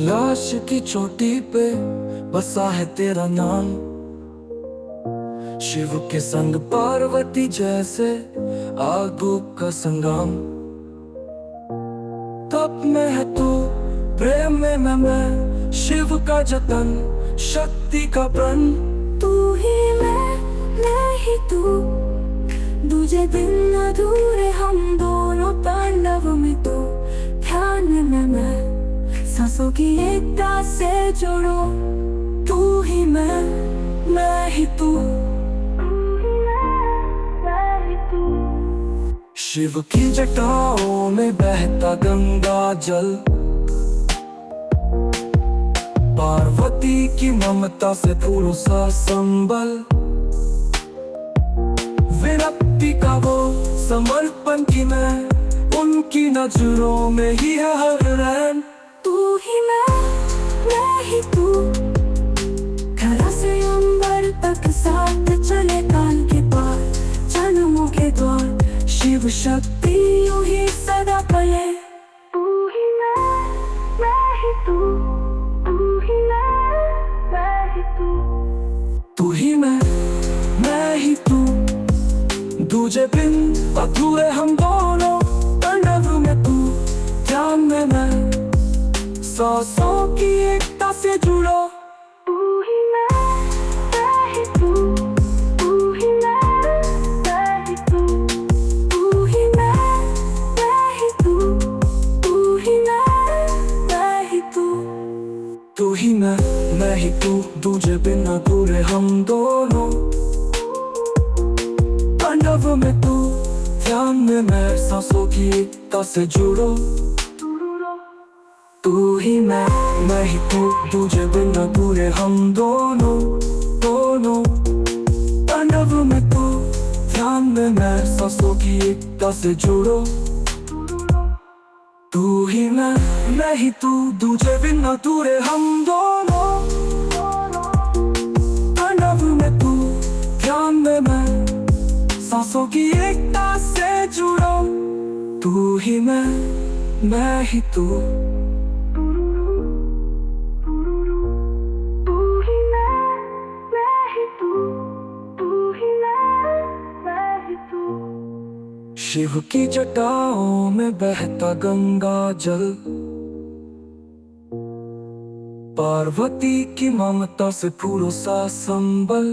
कैलाश की चोटी पे बसा है तेरा नाम। शिव के संग पार्वती जैसे आगू का संगम। तप में है तू, प्रेम में मैं शिव का जतन, शक्ति का प्रण। तू ही मैं ही तू। दूजे दिन अधूरे हम दोनों, तांडव में तू, ध्यान में मैं, सांसों की एकता से जुड़ो। तू ही मैं ही तू। शिव की जटाओं में बहता गंगा जल, पार्वती की ममता से फूलों सा संबल। विरक्ति का वो समर्पण की मैं, उनकी नजरों में ही है हर रैन। तू ही मैं ही तू। धरा से अंबर तक साथ चले काल के पार, जन्मों के द्वार, शिव शक्ति यूं ही सदा पले। तू ही मैं ही तू। तू ही मैं ही तू। तू ही मैं ही तू। दूजे बिन अधूरे हम दोनों, तांडव में तू, ध्यान में मैं, सांसों की एकता से जुड़ो। तू ही मैं ही तू। तू ही मैं ही तू। तू ही मैं ही तू। तू ही मैं ही तू। तू ही मैं ही तू। दूजे बिन अधूरे हम दोनों, तांडव में तू, ध्यान में मैं, सांसों की एकता से जुड़ो। तू ही मैं ही तू। तुझे बिन अधूरे हम दोनों, तांडव में तू, ध्यान में मैं, सांसों की एकता से जुड़ो। तू ही मैं ही तू। तुझे बिन अधूरे हम दोनों, तांडव में तू, ध्यान में मैं, सांसों की एकता से जुड़ो। तू ही मैं ही तू। शिव की जटाओं में बहता गंगा जल, पार्वती की ममता से फूलों सा संबल।